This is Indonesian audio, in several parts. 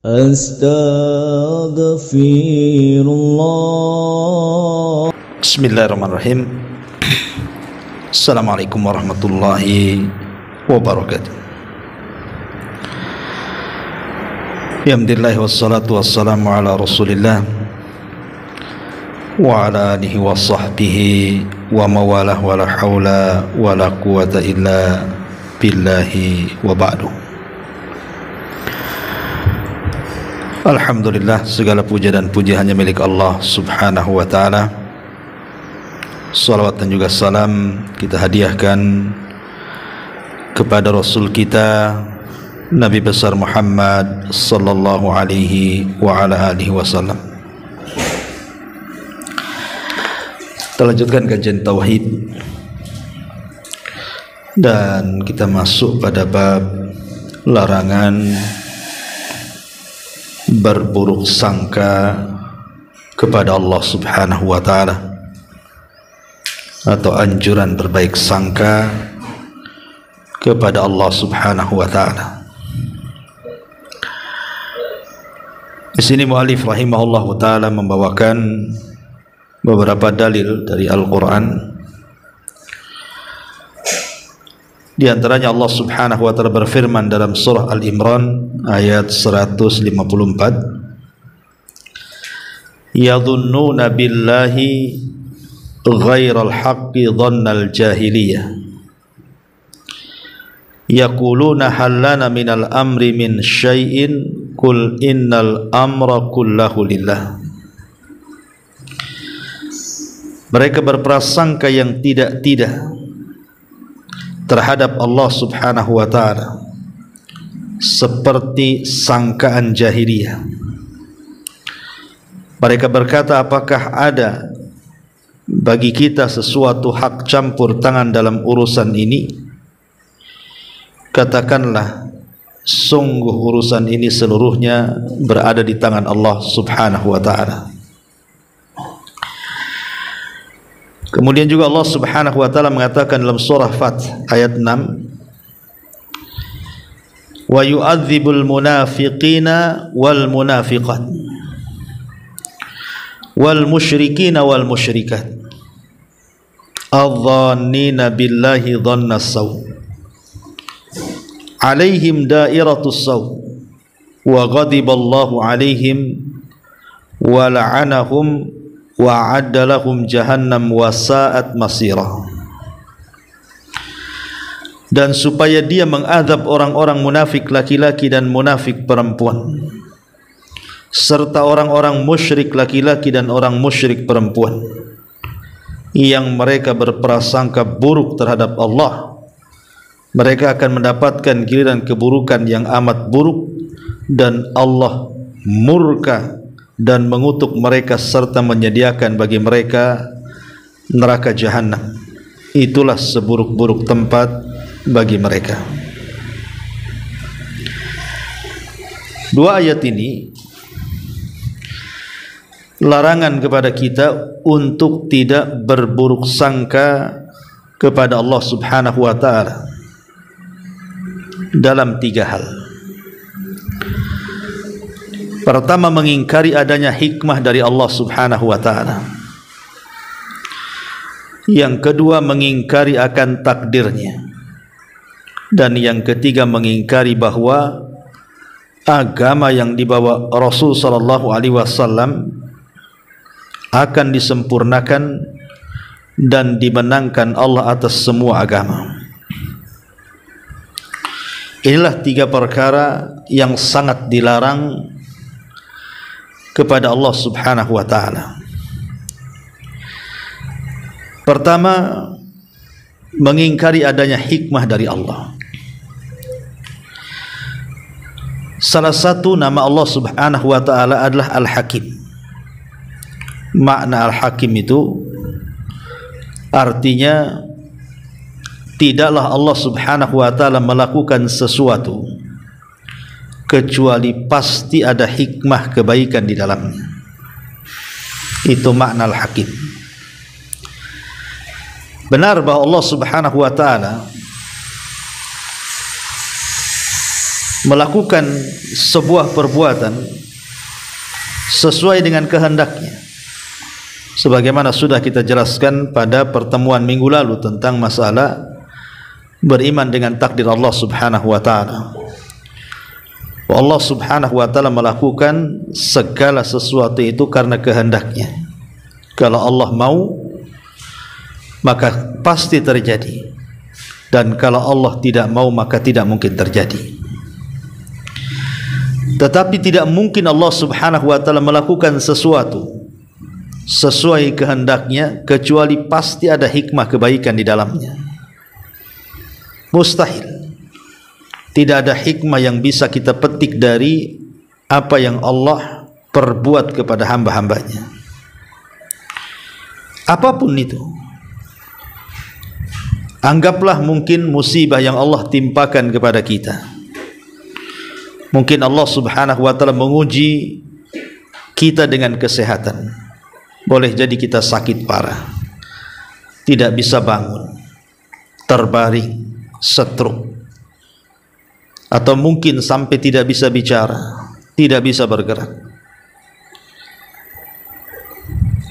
Astaghfirullah. Bismillahirrahmanirrahim. Assalamualaikum warahmatullahi wabarakatuh. Alhamdulillah wassalatu wassalamu ala Rasulillah wa ala alihi wa sahbihi wa mawalah wa la hawla wa la quwata illa billahi wa ba'du. Alhamdulillah, segala puja dan puji hanya milik Allah subhanahu wa ta'ala. Salawat dan juga salam kita hadiahkan kepada Rasul kita Nabi besar Muhammad sallallahu alaihi wa ala alihi wasallam. Kita lanjutkan kajian tauhid dan kita masuk pada bab larangan berburuk sangka kepada Allah subhanahu wa ta'ala, atau anjuran berbaik sangka kepada Allah subhanahu wa ta'ala. Di sini mu'alif rahimahullah ta'ala membawakan beberapa dalil dari Al-Quran. Di antaranya Allah subhanahu wa ta'ala berfirman dalam surah Al-Imran ayat 154, yadhunnuna billahi ghairal haqqi dhannal jahiliyah yaquluna hallana minal amri min syai'in kul innal amra kullahu lillah. Mereka berprasangka yang tidak-tidak terhadap Allah subhanahu wa ta'ala seperti sangkaan jahiliyah. Mereka berkata, apakah ada bagi kita sesuatu hak campur tangan dalam urusan ini? Katakanlah, sungguh urusan ini seluruhnya berada di tangan Allah subhanahu wa ta'ala. Kemudian juga Allah subhanahu wa ta'ala mengatakan dalam surah Fath ayat 6, wa yu'adzibul munafiqina wal munafiqat wal musyrikina wal musyrikat adh-dhannina billahi dhannas saw alaihim dairatus saw wa ghadiballahu alaihim wa la'anahum wa a'adda lahum jahannam wa sa'at masira. Dan supaya dia mengadab orang-orang munafik laki-laki dan munafik perempuan, serta orang-orang musyrik laki-laki dan orang musyrik perempuan yang mereka berprasangka buruk terhadap Allah. Mereka akan mendapatkan giliran keburukan yang amat buruk, dan Allah murka dan mengutuk mereka serta menyediakan bagi mereka neraka jahanam. Itulah seburuk-buruk tempat bagi mereka. Dua ayat ini larangan kepada kita untuk tidak berburuk sangka kepada Allah subhanahu wa ta'ala dalam tiga hal. Pertama, mengingkari adanya hikmah dari Allah subhanahu wa ta'ala. Yang kedua, mengingkari akan takdirnya. Dan yang ketiga, mengingkari bahwa agama yang dibawa Rasul sallallahu alaihi wasallam akan disempurnakan dan dimenangkan Allah atas semua agama. Inilah tiga perkara yang sangat dilarang kepada Allah subhanahu wa ta'ala. Pertama, mengingkari adanya hikmah dari Allah. Salah satu nama Allah subhanahu wa ta'ala adalah Al-Hakim. Makna Al-Hakim itu artinya tidaklah Allah subhanahu wa ta'ala melakukan sesuatu kecuali pasti ada hikmah kebaikan di dalamnya. Itu makna Al-Hakim. Benar bahwa Allah subhanahu wa ta'ala melakukan sebuah perbuatan sesuai dengan kehendaknya, sebagaimana sudah kita jelaskan pada pertemuan minggu lalu tentang masalah beriman dengan takdir Allah Subhanahu wa taala. Allah Subhanahu wa taala melakukan segala sesuatu itu karena kehendaknya. Kalau Allah mau, maka pasti terjadi, dan kalau Allah tidak mau, maka tidak mungkin terjadi. Tetapi tidak mungkin Allah Subhanahu wa taala melakukan sesuatu sesuai kehendaknya kecuali pasti ada hikmah kebaikan di dalamnya. Mustahil. Tidak ada hikmah yang bisa kita petik dari apa yang Allah perbuat kepada hamba-hambanya. Apapun itu, anggaplah mungkin musibah yang Allah timpakan kepada kita. Mungkin Allah Subhanahu wa taala menguji kita dengan kesehatan. Boleh jadi kita sakit parah, tidak bisa bangun, terbaring, stroke, atau mungkin sampai tidak bisa bicara, tidak bisa bergerak.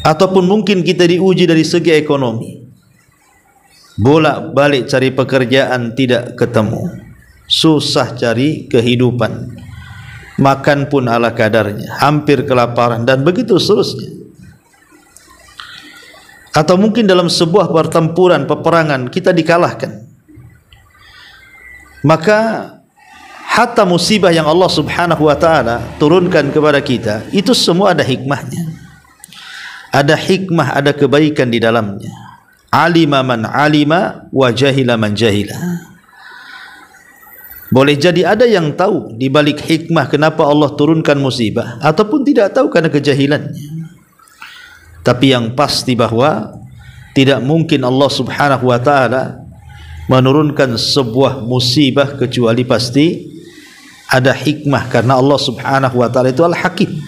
Ataupun mungkin kita diuji dari segi ekonomi, bolak-balik cari pekerjaan tidak ketemu, susah cari kehidupan, makan pun ala kadarnya, hampir kelaparan, dan begitu seterusnya. Atau mungkin dalam sebuah pertempuran, peperangan, kita dikalahkan. Maka hatta musibah yang Allah Subhanahu wa taala turunkan kepada kita, itu semua ada hikmahnya. Ada hikmah, ada kebaikan di dalamnya. Alima man alima wa jahila man jahila. Boleh jadi ada yang tahu di balik hikmah kenapa Allah turunkan musibah, ataupun tidak tahu karena kejahilannya. Tapi yang pasti bahwa tidak mungkin Allah Subhanahu wa taala menurunkan sebuah musibah kecuali pasti ada hikmah, karena Allah Subhanahu wa taala itu Al-Hakim,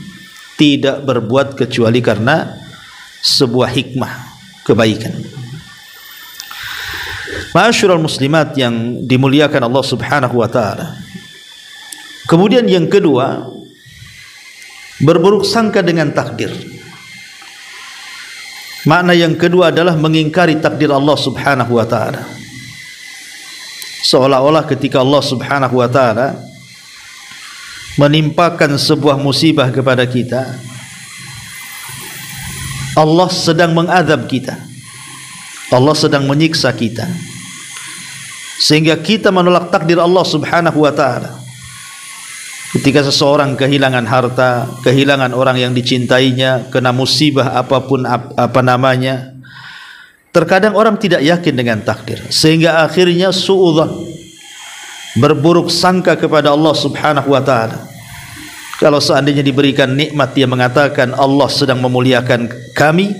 tidak berbuat kecuali karena sebuah hikmah kebaikan. Ma'asyiral muslimat yang dimuliakan Allah Subhanahu wa taala. Kemudian yang kedua, berburuk sangka dengan takdir. Makna yang kedua adalah mengingkari takdir Allah Subhanahu wa taala. Seolah-olah ketika Allah Subhanahu wa taala menimpakan sebuah musibah kepada kita, Allah sedang mengadab kita, Allah sedang menyiksa kita, sehingga kita menolak takdir Allah Subhanahu wa taala. Ketika seseorang kehilangan harta, kehilangan orang yang dicintainya, kena musibah apapun apa namanya, terkadang orang tidak yakin dengan takdir, sehingga akhirnya suudzon, berburuk sangka kepada Allah Subhanahu wa taala. Kalau seandainya diberikan nikmat, dia mengatakan Allah sedang memuliakan kami,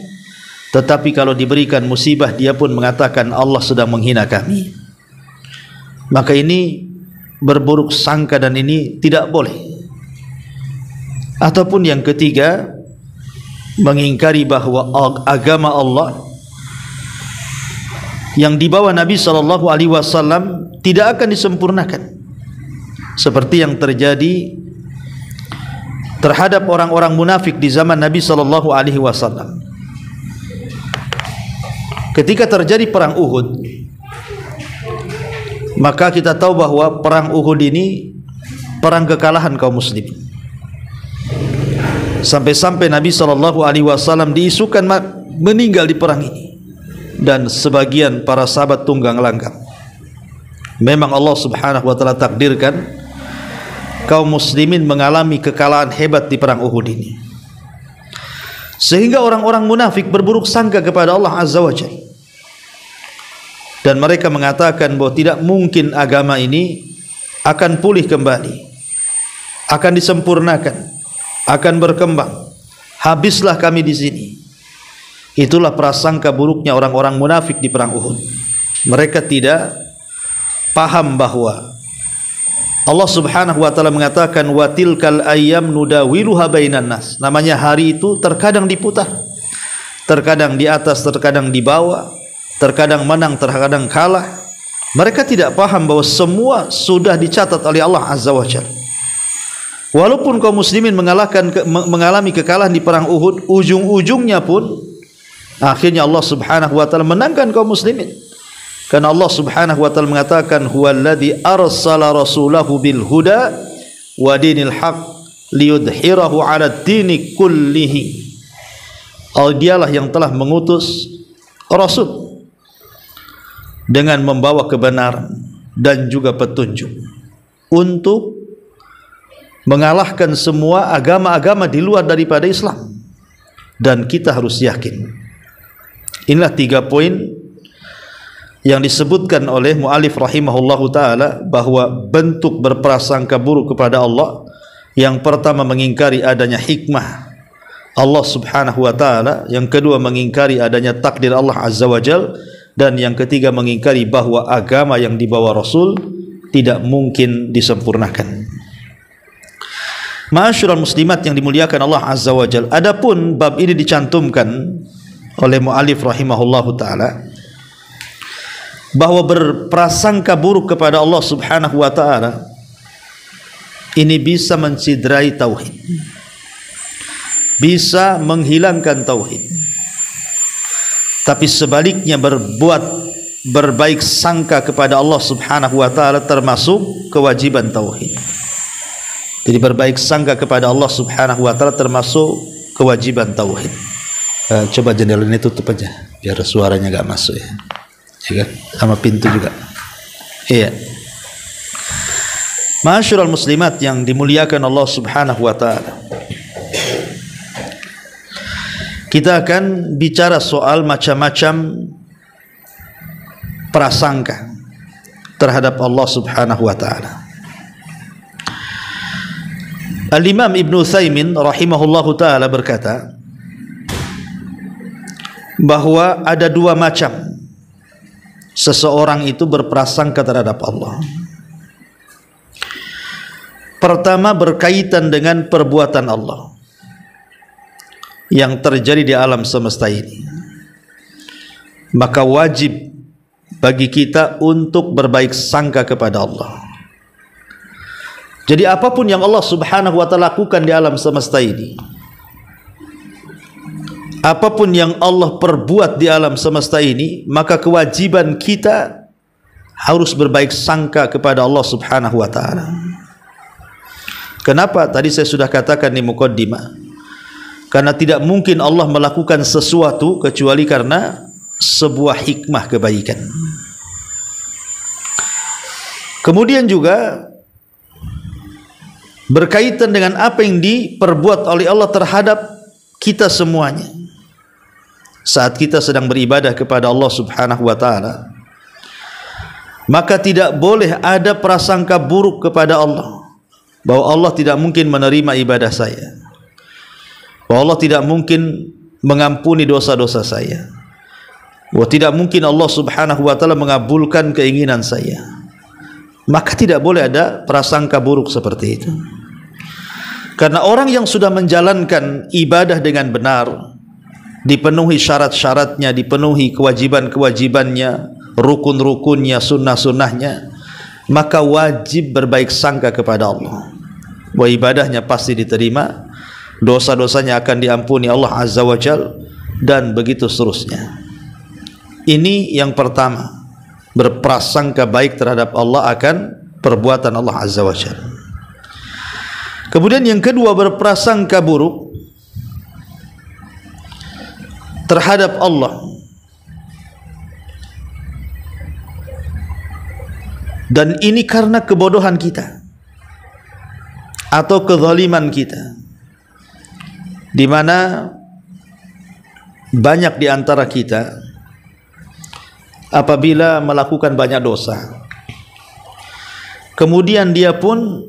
tetapi kalau diberikan musibah, dia pun mengatakan Allah sedang menghina kami. Maka ini berburuk sangka, dan ini tidak boleh. Ataupun yang ketiga, mengingkari bahwa agama Allah yang dibawa Nabi SAW tidak akan disempurnakan, seperti yang terjadi terhadap orang-orang munafik di zaman Nabi SAW. Ketika terjadi perang Uhud, maka kita tahu bahwa perang Uhud ini perang kekalahan kaum muslimin. Sampai-sampai Nabi SAW diisukan meninggal di perang ini, dan sebagian para sahabat tunggang langgang. Memang Allah Subhanahu wa taala takdirkan kaum muslimin mengalami kekalahan hebat di perang Uhud ini, sehingga orang-orang munafik berburuk sangka kepada Allah Azza wa Jalla, dan mereka mengatakan bahwa tidak mungkin agama ini akan pulih kembali, akan disempurnakan, akan berkembang. Habislah kami di sini. Itulah prasangka buruknya orang-orang munafik di perang Uhud. Mereka tidak paham bahwa Allah Subhanahu wa taala mengatakan wa tilkal ayyam nudawiluha bainan nas. Namanya hari itu terkadang diputar, terkadang di atas, terkadang di bawah, terkadang menang, terkadang kalah. Mereka tidak paham bahwa semua sudah dicatat oleh Allah Azza wa Jalla. Walaupun kaum muslimin mengalami kekalahan di perang Uhud, ujung-ujungnya pun akhirnya Allah Subhanahu wa taala menangkan kaum muslimin. Karena Allah Subhanahu wa taala mengatakan, "Huwallazi arsala rasulahu bil huda wa dinil haq liyudhhirahu 'ala ad-dini kullihi." Dialah yang telah mengutus Rasul dengan membawa kebenaran dan juga petunjuk untuk mengalahkan semua agama-agama di luar daripada Islam. Dan kita harus yakin. Inilah 3 poin yang disebutkan oleh mu'alif rahimahullahu ta'ala, bahwa bentuk berprasangka buruk kepada Allah, yang pertama mengingkari adanya hikmah Allah Subhanahu wa ta'ala, yang kedua mengingkari adanya takdir Allah Azza wa Jal, dan yang ketiga mengingkari bahwa agama yang dibawa Rasul tidak mungkin disempurnakan. Ma'asyiral muslimat yang dimuliakan Allah Azza wa Jal, adapun bab ini dicantumkan oleh mu'alif rahimahullahu ta'ala bahwa berprasangka buruk kepada Allah Subhanahu wa ta'ala ini bisa mencidrai tauhid, bisa menghilangkan tauhid. Tapi sebaliknya berbaik sangka kepada Allah Subhanahu wa ta'ala termasuk kewajiban tauhid. Jadi berbaik sangka kepada Allah Subhanahu wa ta'ala termasuk kewajiban tauhid. Coba jendela ini tutup aja biar suaranya gak masuk ya. Ya kan? Sama pintu juga. Iya. Ma'asyiral muslimat yang dimuliakan Allah Subhanahu wa ta'ala, kita akan bicara soal macam-macam prasangka terhadap Allah Subhanahu wa ta'ala. Al-Imam Ibn Utsaimin rahimahullahu ta'ala berkata bahwa ada 2 macam seseorang itu berprasangka terhadap Allah. Pertama, berkaitan dengan perbuatan Allah yang terjadi di alam semesta ini. Maka wajib bagi kita untuk berbaik sangka kepada Allah. Jadi apapun yang Allah Subhanahu wa ta'ala lakukan di alam semesta ini, apapun yang Allah perbuat di alam semesta ini, maka kewajiban kita harus berbaik sangka kepada Allah Subhanahu wa ta'ala. Kenapa? Tadi saya sudah katakan di muqaddimah, karena tidak mungkin Allah melakukan sesuatu kecuali karena sebuah hikmah kebaikan. Kemudian juga berkaitan dengan apa yang diperbuat oleh Allah terhadap kita semuanya. Saat kita sedang beribadah kepada Allah Subhanahu wa ta'ala, maka tidak boleh ada prasangka buruk kepada Allah, bahwa Allah tidak mungkin menerima ibadah saya, bahwa Allah tidak mungkin mengampuni dosa-dosa saya, bahwa tidak mungkin Allah Subhanahu wa ta'ala mengabulkan keinginan saya. Maka tidak boleh ada prasangka buruk seperti itu. Karena orang yang sudah menjalankan ibadah dengan benar, dipenuhi syarat-syaratnya, dipenuhi kewajiban-kewajibannya, rukun-rukunnya, sunnah-sunnahnya, maka wajib berbaik sangka kepada Allah bahwa ibadahnya pasti diterima, dosa-dosanya akan diampuni Allah Azza wa Jal, dan begitu seterusnya. Ini yang pertama, berprasangka baik terhadap Allah akan perbuatan Allah Azza wa Jal. Kemudian yang kedua, berprasangka buruk terhadap Allah, dan ini karena kebodohan kita atau kezaliman kita, di mana banyak di antara kita apabila melakukan banyak dosa, kemudian dia pun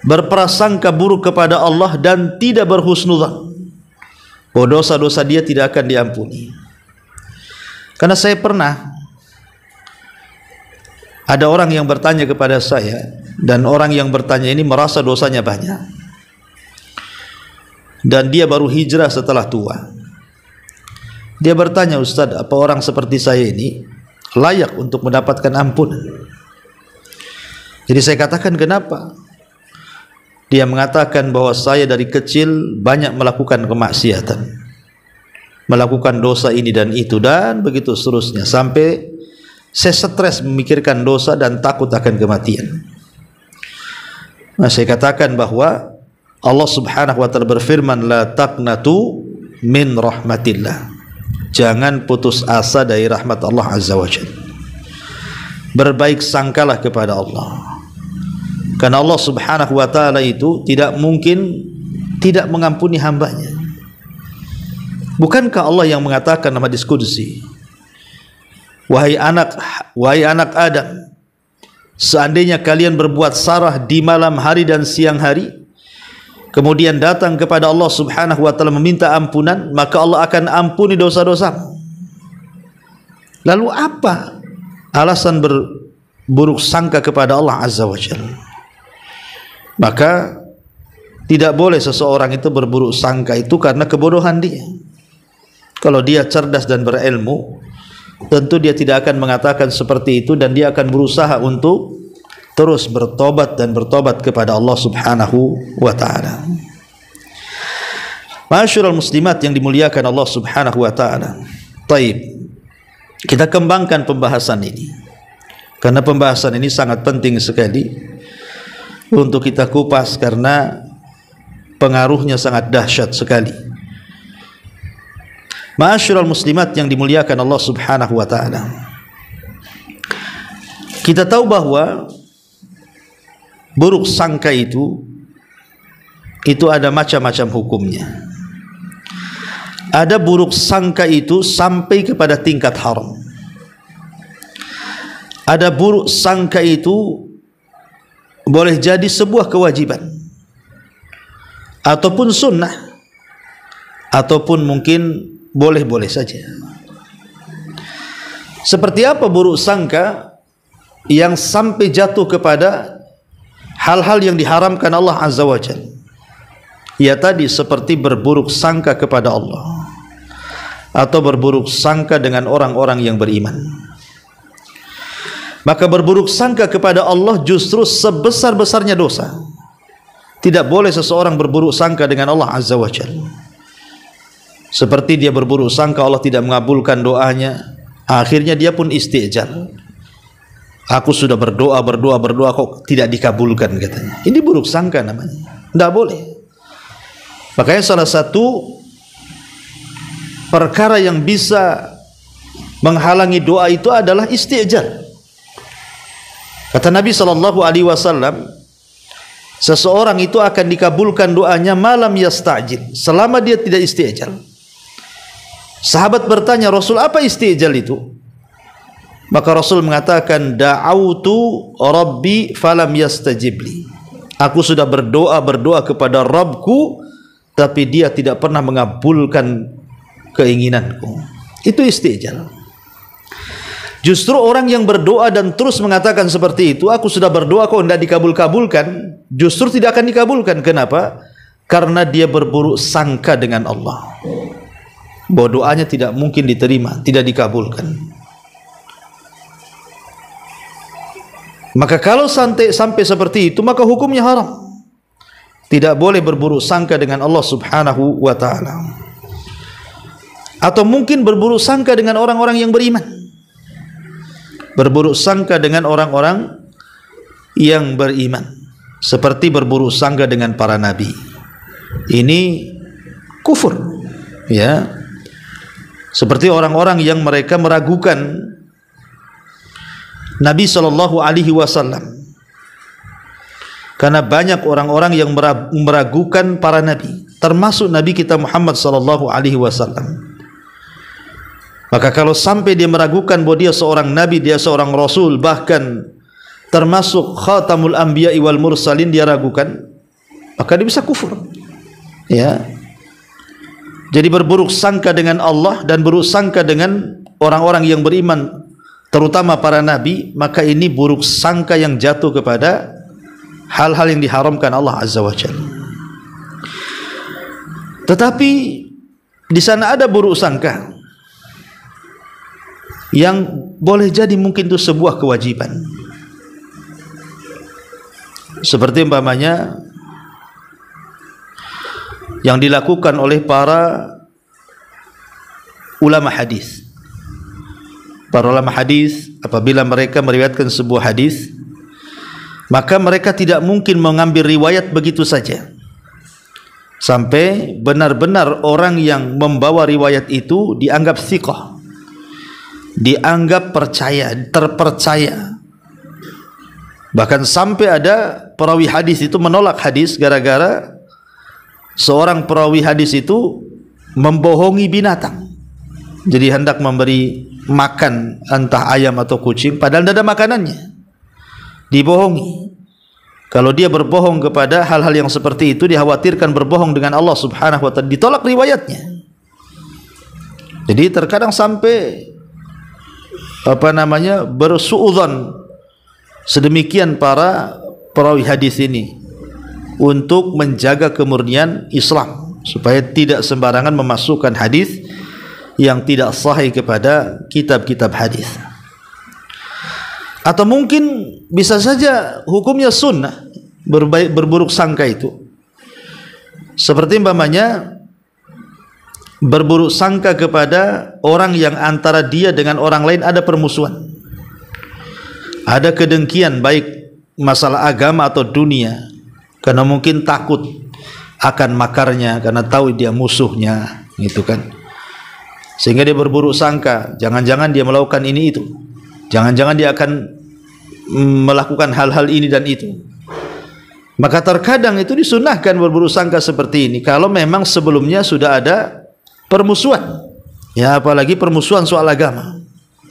berprasangka buruk kepada Allah dan tidak berhusnudzan bahwa dosa-dosa dia tidak akan diampuni. Karena saya pernah ada orang yang bertanya kepada saya, dan orang yang bertanya ini merasa dosanya banyak, dan dia baru hijrah setelah tua. Dia bertanya, Ustaz, apa orang seperti saya ini layak untuk mendapatkan ampunan. Jadi saya katakan kenapa? Dia mengatakan bahwa saya dari kecil banyak melakukan kemaksiatan, melakukan dosa ini dan itu dan begitu seterusnya, sampai saya stres memikirkan dosa dan takut akan kematian. Nah, saya katakan bahwa Allah Subhanahu wa taala berfirman, la taqnatu min rahmatillah. Jangan putus asa dari rahmat Allah Azza wa Jalla. Berbaik sangkalah kepada Allah. Karena Allah Subhanahu wa taala itu tidak mungkin tidak mengampuni hambanya. Bukankah Allah yang mengatakan dalam hadis qudsi, wahai anak Adam, seandainya kalian berbuat salah di malam hari dan siang hari, kemudian datang kepada Allah Subhanahu wa taala meminta ampunan, maka Allah akan ampuni dosa-dosamu. Lalu apa alasan berburuk sangka kepada Allah Azza wa Jalla? Maka tidak boleh seseorang itu berburuk sangka itu karena kebodohan dia. Kalau dia cerdas dan berilmu, tentu dia tidak akan mengatakan seperti itu, dan dia akan berusaha untuk terus bertobat dan bertobat kepada Allah Subhanahu wa taala. Ma'asyiral muslimat yang dimuliakan Allah Subhanahu wa taala. Baik. Kita kembangkan pembahasan ini, karena pembahasan ini sangat penting sekali untuk kita kupas, karena pengaruhnya sangat dahsyat sekali. Ma'asyiral muslimat yang dimuliakan Allah Subhanahu wa taala. Kita tahu bahwa buruk sangka itu ada macam-macam hukumnya. Ada buruk sangka itu sampai kepada tingkat haram. Ada buruk sangka itu boleh jadi sebuah kewajiban, ataupun sunnah, ataupun mungkin boleh-boleh saja. Seperti apa buruk sangka yang sampai jatuh kepada hal-hal yang diharamkan Allah Azza wa Jalla? Ya tadi, seperti berburuk sangka kepada Allah, atau berburuk sangka dengan orang-orang yang beriman. Maka berburuk sangka kepada Allah justru sebesar-besarnya dosa. Tidak boleh seseorang berburuk sangka dengan Allah Azza wa Jalla. Seperti dia berburuk sangka Allah tidak mengabulkan doanya, akhirnya dia pun istijal. Aku sudah berdoa kok tidak dikabulkan, katanya. Ini buruk sangka namanya. Tidak boleh. Makanya salah satu perkara yang bisa menghalangi doa itu adalah istijal. Kata Nabi SAW, seseorang itu akan dikabulkan doanya malam yasta'jil, selama dia tidak istijal. Sahabat bertanya, Rasul, apa istijal itu? Maka Rasul mengatakan, da'autu rabbi falam yastajibli. Aku sudah berdoa kepada Rabbku, tapi dia tidak pernah mengabulkan keinginanku. Itu istijal. Justru orang yang berdoa dan terus mengatakan seperti itu, aku sudah berdoa kok tidak dikabul-kabulkan, justru tidak akan dikabulkan. Kenapa? Karena dia berburuk sangka dengan Allah, bahwa doanya tidak mungkin diterima, tidak dikabulkan. Maka kalau sampai seperti itu, maka hukumnya haram. Tidak boleh berburuk sangka dengan Allah Subhanahu wa taala. Atau mungkin berburuk sangka dengan orang-orang yang beriman. Berburuk sangka dengan orang-orang yang beriman, seperti berburuk sangka dengan para nabi. Ini kufur, ya. Seperti orang-orang yang mereka meragukan Nabi SAW, karena banyak orang-orang yang meragukan para nabi, termasuk Nabi kita Muhammad SAW. Maka kalau sampai dia meragukan bahwa dia seorang nabi, dia seorang rasul, bahkan termasuk khatamul anbiya wal mursalin, dia ragukan, maka dia bisa kufur. Ya. Jadi berburuk sangka dengan Allah dan buruk sangka dengan orang-orang yang beriman, terutama para nabi, maka ini buruk sangka yang jatuh kepada hal-hal yang diharamkan Allah Azza wa Jalla. Tetapi di sana ada buruk sangka yang boleh jadi mungkin itu sebuah kewajiban. Seperti umpamanya yang dilakukan oleh para ulama hadis. Para ulama hadis apabila mereka meriwayatkan sebuah hadis, maka mereka tidak mungkin mengambil riwayat begitu saja, sampai benar-benar orang yang membawa riwayat itu dianggap thiqah, dianggap percaya, terpercaya. Bahkan sampai ada perawi hadis itu menolak hadis gara-gara seorang perawi hadis itu membohongi binatang. Jadi hendak memberi makan entah ayam atau kucing, padahal tidak ada makanannya, dibohongi. Kalau dia berbohong kepada hal-hal yang seperti itu, dikhawatirkan berbohong dengan Allah Subhanahu wa ta'ala, ditolak riwayatnya. Jadi terkadang sampai bersuudzon sedemikian para perawi hadis ini untuk menjaga kemurnian Islam, supaya tidak sembarangan memasukkan hadis yang tidak sahih kepada kitab-kitab hadis. Atau mungkin bisa saja hukumnya sunnah berburuk sangka itu, seperti umpamanya berburuk sangka kepada orang yang antara dia dengan orang lain ada permusuhan, ada kedengkian, baik masalah agama atau dunia, karena mungkin takut akan makarnya, karena tahu dia musuhnya, gitu kan. Sehingga dia berburuk sangka, jangan-jangan dia melakukan ini itu, jangan-jangan dia akan melakukan hal-hal ini dan itu. Maka terkadang itu disunahkan berburuk sangka seperti ini kalau memang sebelumnya sudah ada permusuhan, ya, apalagi permusuhan soal agama,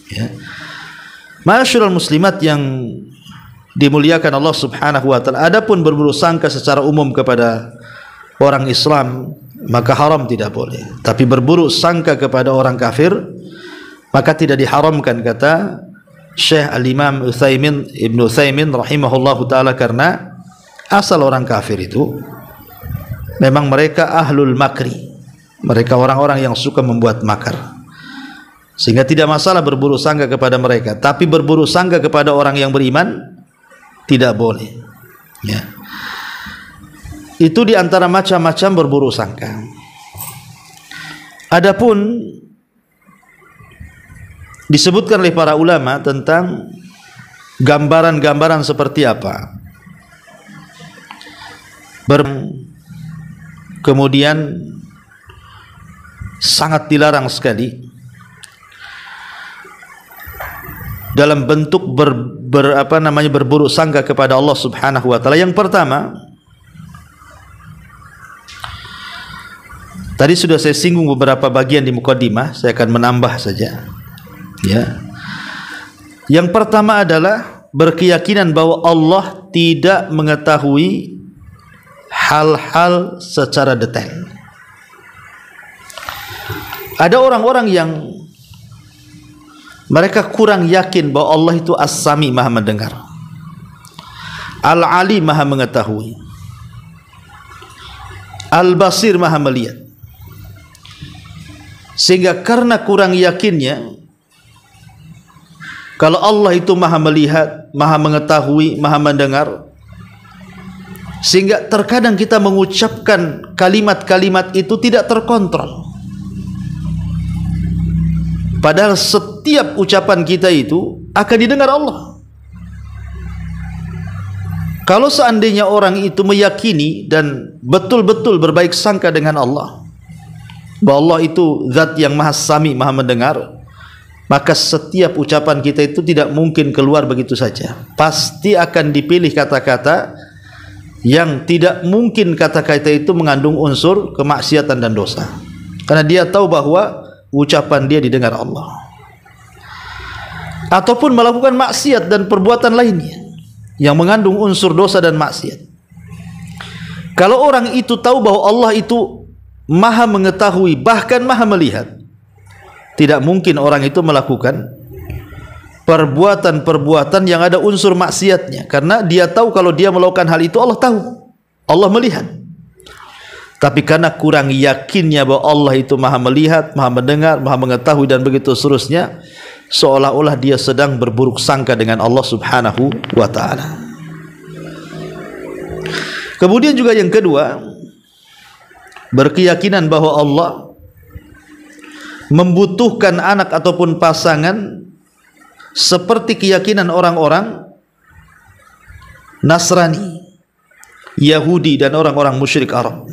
ya. Ma'asyiral muslimat yang dimuliakan Allah Subhanahu wa ta'ala, adapun berburuk sangka secara umum kepada orang Islam maka haram, tidak boleh. Tapi berburuk sangka kepada orang kafir maka tidak diharamkan, kata Syekh Al-Imam Ibn Utsaimin rahimahullahu ta'ala, karena asal orang kafir itu memang mereka ahlul makri, mereka orang-orang yang suka membuat makar, sehingga tidak masalah berburuk sangka kepada mereka. Tapi berburuk sangka kepada orang yang beriman tidak boleh, ya. Itu diantara macam-macam berburuk sangka. Adapun disebutkan oleh para ulama tentang gambaran-gambaran seperti apa, kemudian sangat dilarang sekali dalam bentuk berburuk sangka kepada Allah Subhanahu wa ta'ala. Yang pertama, tadi sudah saya singgung beberapa bagian di mukaddimah, saya akan menambah saja, ya. Yang pertama adalah berkeyakinan bahwa Allah tidak mengetahui hal-hal secara detail. Ada orang-orang yang mereka kurang yakin bahwa Allah itu As-Sami, Maha mendengar, Al-Ali, Maha mengetahui, Al-Basir, Maha melihat. Sehingga karena kurang yakinnya kalau Allah itu Maha melihat, Maha mengetahui, Maha mendengar, sehingga terkadang kita mengucapkan kalimat-kalimat itu tidak terkontrol. Padahal setiap ucapan kita itu akan didengar Allah. Kalau seandainya orang itu meyakini dan betul-betul berbaik sangka dengan Allah, bahwa Allah itu zat yang Maha Sami, Maha mendengar, maka setiap ucapan kita itu tidak mungkin keluar begitu saja. Pasti akan dipilih kata-kata yang tidak mungkin kata-kata itu mengandung unsur kemaksiatan dan dosa, karena dia tahu bahwa ucapan dia didengar Allah. Ataupun melakukan maksiat dan perbuatan lainnya yang mengandung unsur dosa dan maksiat. Kalau orang itu tahu bahwa Allah itu Maha mengetahui, bahkan Maha melihat, tidak mungkin orang itu melakukan perbuatan-perbuatan yang ada unsur maksiatnya, karena dia tahu kalau dia melakukan hal itu Allah tahu, Allah melihat. Tapi karena kurang yakinnya bahwa Allah itu Maha melihat, Maha mendengar, Maha mengetahui dan begitu seterusnya, seolah-olah dia sedang berburuk sangka dengan Allah Subhanahu wa ta'ala. Kemudian juga yang kedua, berkeyakinan bahwa Allah membutuhkan anak ataupun pasangan seperti keyakinan orang-orang Nasrani, Yahudi dan orang-orang musyrik Arab.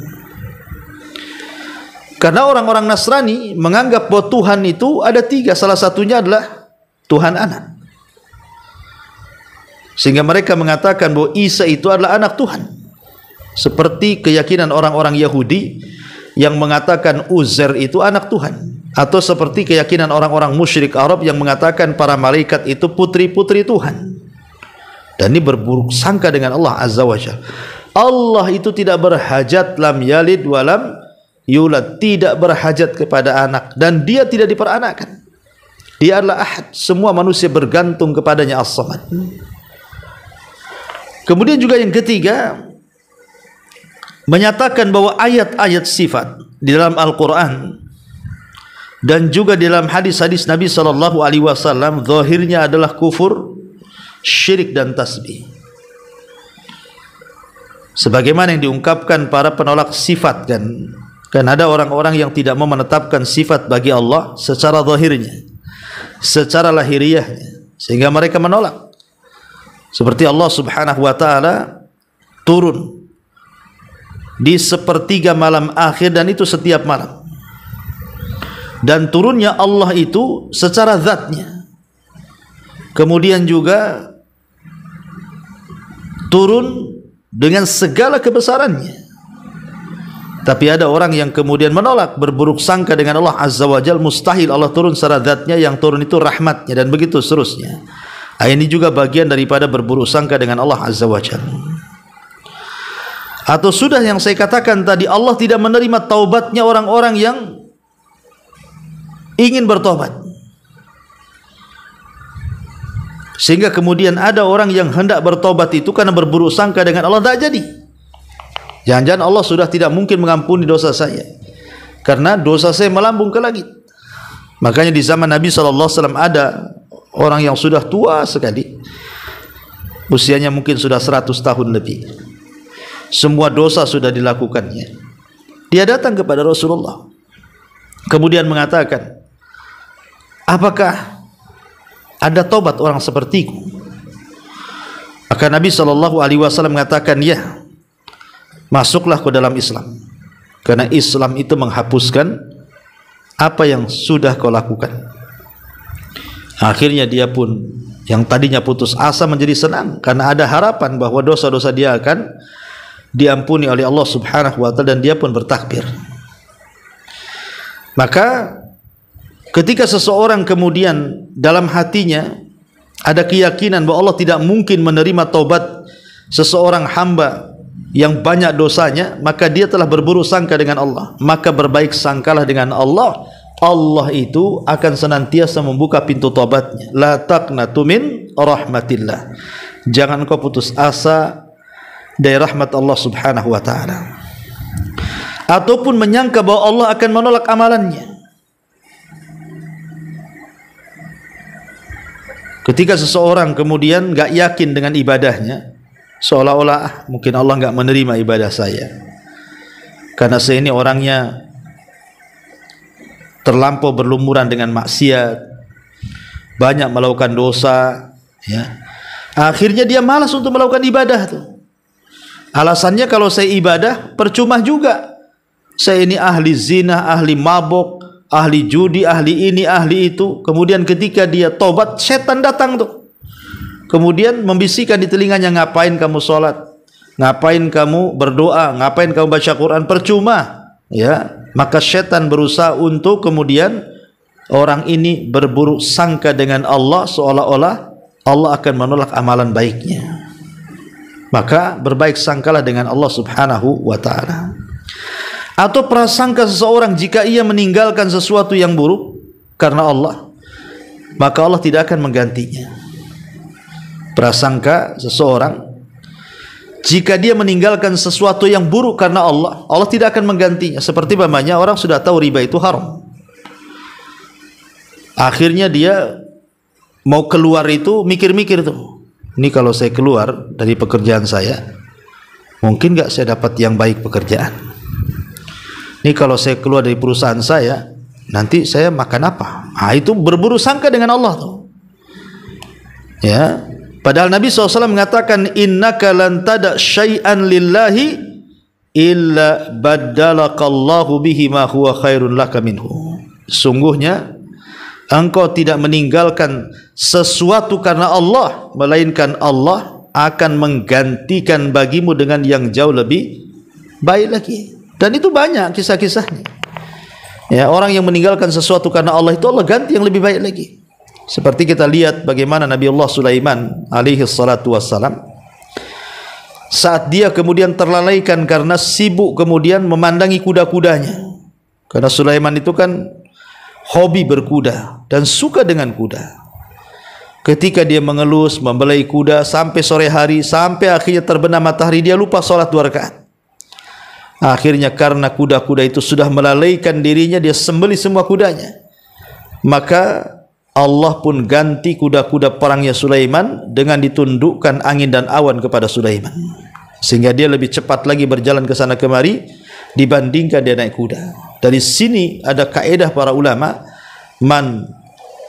Karena orang-orang Nasrani menganggap bahwa Tuhan itu ada tiga, salah satunya adalah Tuhan anak. Sehingga mereka mengatakan bahwa Isa itu adalah anak Tuhan. Seperti keyakinan orang-orang Yahudi yang mengatakan Uzair itu anak Tuhan. Atau seperti keyakinan orang-orang musyrik Arab yang mengatakan para malaikat itu putri-putri Tuhan. Dan ini berburuk sangka dengan Allah Azza wa Jalla. Allah itu tidak berhajat, lam yalid walam yulad, tidak berhajat kepada anak, dan dia tidak diperanakkan. Dia adalah ahad, semua manusia bergantung kepadanya, as-samad. Kemudian juga yang ketiga, menyatakan bahwa ayat-ayat sifat di dalam Al-Quran dan juga di dalam hadis-hadis Nabi SAW zahirnya adalah kufur, syirik dan tasbih. Sebagaimana yang diungkapkan para penolak sifat kan ada orang-orang yang tidak mau menetapkan sifat bagi Allah secara zahirnya, secara lahiriahnya, sehingga mereka menolak. Seperti Allah Subhanahu wa ta'ala turun di sepertiga malam akhir, dan itu setiap malam. Dan turunnya Allah itu secara zatnya. Kemudian juga turun dengan segala kebesarannya. Tapi ada orang yang kemudian menolak, berburuk sangka dengan Allah Azza wa Jalla, mustahil Allah turun secara zatnya, yang turun itu rahmatnya, dan begitu seterusnya. Ini juga bagian daripada berburuk sangka dengan Allah Azza wa Jalla. Atau sudah yang saya katakan tadi, Allah tidak menerima taubatnya orang-orang yang ingin bertobat, sehingga kemudian ada orang yang hendak bertobat itu karena berburuk sangka dengan Allah, tidak jadi. Jangan-jangan Allah sudah tidak mungkin mengampuni dosa saya karena dosa saya melambung ke langit. Makanya di zaman Nabi SAW ada orang yang sudah tua sekali, usianya mungkin sudah 100 tahun lebih, semua dosa sudah dilakukannya. Dia datang kepada Rasulullah kemudian mengatakan, apakah ada tobat orang sepertiku? Maka Nabi SAW mengatakan, ya, masuklah ke dalam Islam, karena Islam itu menghapuskan apa yang sudah kau lakukan. Akhirnya dia pun yang tadinya putus asa menjadi senang, karena ada harapan bahwa dosa-dosa dia akan diampuni oleh Allah Subhanahu wa ta'ala, dan dia pun bertakbir. Maka ketika seseorang kemudian dalam hatinya ada keyakinan bahwa Allah tidak mungkin menerima taubat seseorang hamba yang banyak dosanya, maka dia telah berburuk sangka dengan Allah. Maka berbaik sangkalah dengan Allah. Allah itu akan senantiasa membuka pintu taubatnya. La taqnatu min rahmatillah. Jangan kau putus asa dari rahmat Allah Subhanahu wa ta'ala, ataupun menyangka bahwa Allah akan menolak amalannya. Ketika seseorang kemudian gak yakin dengan ibadahnya, seolah-olah mungkin Allah enggak menerima ibadah saya karena saya ini orangnya terlampau berlumuran dengan maksiat, banyak melakukan dosa, ya. Akhirnya dia malas untuk melakukan ibadah tuh. Alasannya, kalau saya ibadah percuma juga. Saya ini ahli zina, ahli mabok, ahli judi, ahli ini, ahli itu. Kemudian ketika dia tobat, setan datang tuh. Kemudian membisikkan di telinganya, ngapain kamu sholat, ngapain kamu berdoa, ngapain kamu baca Quran, percuma, ya. Maka setan berusaha untuk kemudian orang ini berburuk sangka dengan Allah, seolah-olah Allah akan menolak amalan baiknya. Maka berbaik sangkalah dengan Allah Subhanahu wa ta'ala. Atau prasangka seseorang, jika ia meninggalkan sesuatu yang buruk karena Allah, maka Allah tidak akan menggantinya. Prasangka seseorang, jika dia meninggalkan sesuatu yang buruk karena Allah, Allah tidak akan menggantinya. Seperti umpamanya orang sudah tahu riba itu haram, akhirnya dia mau keluar itu mikir-mikir tuh, ini kalau saya keluar dari pekerjaan saya, mungkin nggak saya dapat yang baik pekerjaan. Ini kalau saya keluar dari perusahaan saya, nanti saya makan apa? Ah, itu berburu sangka dengan Allah tuh. Ya, padahal Nabi SAW mengatakan, innaka lan tada' syai'an lillahi illa baddalakallahu bihi ma huwa khairun laka minhu. Sungguhnya engkau tidak meninggalkan sesuatu karena Allah, melainkan Allah akan menggantikan bagimu dengan yang jauh lebih baik lagi. Dan itu banyak kisah-kisahnya. Ya, orang yang meninggalkan sesuatu karena Allah itu Allah ganti yang lebih baik lagi. Seperti kita lihat bagaimana Nabi Allah Sulaiman alaihi salatu wassalam, saat dia kemudian terlalaikan karena sibuk kemudian memandangi kuda-kudanya. Karena Sulaiman itu kan hobi berkuda dan suka dengan kuda. Ketika dia mengelus, membelai kuda sampai sore hari, sampai akhirnya terbenam matahari, dia lupa sholat 2 rakaat. Akhirnya karena kuda-kuda itu sudah melalaikan dirinya, dia sembelih semua kudanya. Maka Allah pun ganti kuda-kuda perangnya Sulaiman dengan ditundukkan angin dan awan kepada Sulaiman, sehingga dia lebih cepat lagi berjalan ke sana kemari dibandingkan dia naik kuda. Dari sini ada kaedah para ulama, man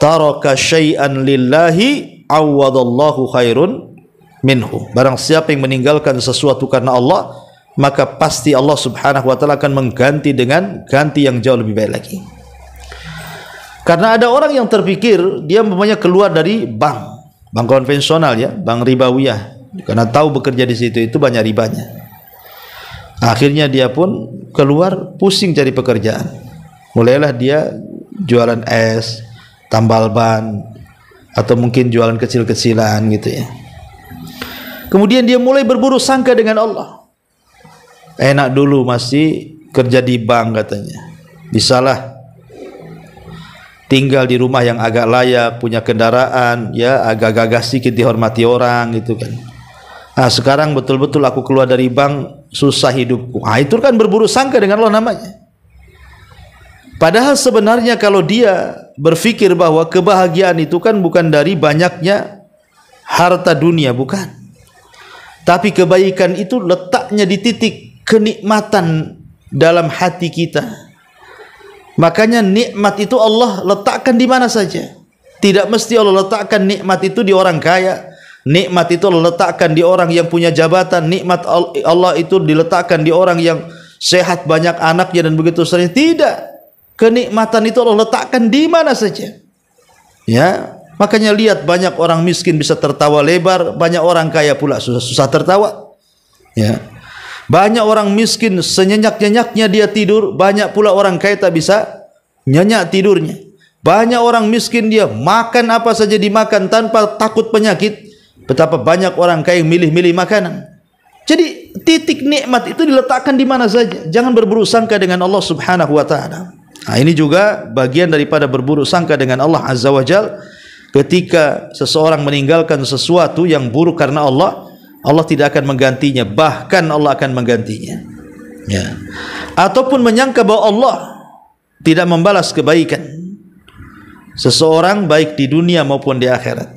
taraka syai'an lillahi awadallahu khairun minhu. Barang siapa yang meninggalkan sesuatu karena Allah, maka pasti Allah Subhanahu wa taala akan mengganti dengan ganti yang jauh lebih baik lagi. Karena ada orang yang terpikir dia memangnya keluar dari bank konvensional, ya, bank ribawiyah, karena tahu bekerja di situ itu banyak ribanya. Akhirnya dia pun keluar pusing cari pekerjaan. Mulailah dia jualan es, tambal ban, atau mungkin jualan kecil-kecilan gitu ya. Kemudian dia mulai berburu sangka dengan Allah. Enak dulu masih kerja di bank katanya, bisalah tinggal di rumah yang agak layak, punya kendaraan, ya, agak gagah sedikit, dihormati orang gitu kan. Nah, sekarang betul-betul aku keluar dari bank, susah hidupku. Ah, itu kan berburu sangka dengan Allah namanya. Padahal sebenarnya kalau dia berpikir bahwa kebahagiaan itu kan bukan dari banyaknya harta dunia, bukan. Tapi kebaikan itu letaknya di titik kenikmatan dalam hati kita. Makanya nikmat itu Allah letakkan di mana saja. Tidak mesti Allah letakkan nikmat itu di orang kaya. Nikmat itu Allah letakkan di orang yang punya jabatan. Nikmat Allah itu diletakkan di orang yang sehat, banyak anaknya dan begitu seterusnya. Tidak. Kenikmatan itu Allah letakkan di mana saja. Ya, makanya lihat banyak orang miskin bisa tertawa lebar, banyak orang kaya pula susah tertawa. Ya. Banyak orang miskin senyenyak-nyenyaknya dia tidur, banyak pula orang kaya tak bisa nyenyak tidurnya. Banyak orang miskin dia makan apa saja dimakan tanpa takut penyakit. Betapa banyak orang kaya yang milih-milih makanan. Jadi titik nikmat itu diletakkan di mana saja. Jangan berburu sangka dengan Allah Subhanahu wa taala. Nah, ini juga bagian daripada berburu sangka dengan Allah Azza wa Jalla. Ketika seseorang meninggalkan sesuatu yang buruk karena Allah, Allah tidak akan menggantinya, bahkan Allah akan menggantinya. Ya. Ataupun menyangka bahwa Allah tidak membalas kebaikan seseorang baik di dunia maupun di akhirat.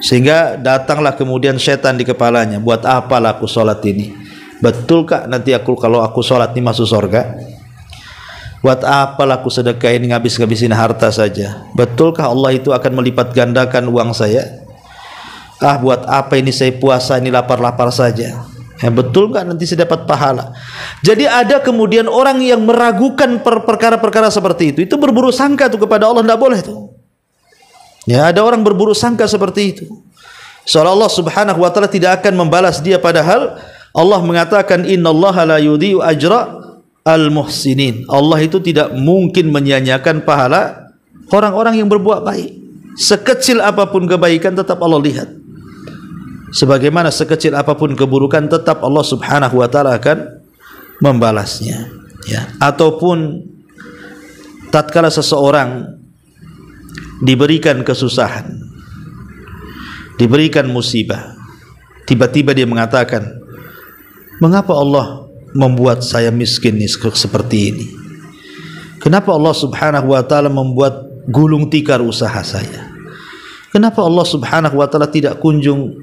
Sehingga datanglah kemudian setan di kepalanya, buat apalah aku sholat ini? Betulkah nanti kalau aku sholat ini masuk surga? Buat apalah aku sedekah ini, ngabis-ngabisin harta saja? Betulkah Allah itu akan melipat gandakan uang saya? Ah, buat apa ini saya puasa ini lapar-lapar saja? Ya, betul nggak nanti saya dapat pahala? Jadi ada kemudian orang yang meragukan perkara-perkara seperti itu. Itu berburu sangka tuh kepada Allah, tidak boleh tuh. Ya, ada orang berburu sangka seperti itu. Seolah Allah Subhanahu wa taala tidak akan membalas dia, padahal Allah mengatakan innallaha la yudhi'u ajra al-muhsinin. Allah itu tidak mungkin menyia-nyiakan pahala orang-orang yang berbuat baik. Sekecil apapun kebaikan tetap Allah lihat. Sebagaimana sekecil apapun keburukan tetap Allah Subhanahu wa taala akan membalasnya. Ya, ataupun tatkala seseorang diberikan kesusahan, diberikan musibah, tiba-tiba dia mengatakan, mengapa Allah membuat saya miskin seperti ini? Kenapa Allah Subhanahu wa taala membuat gulung tikar usaha saya? Kenapa Allah Subhanahu wa taala tidak kunjung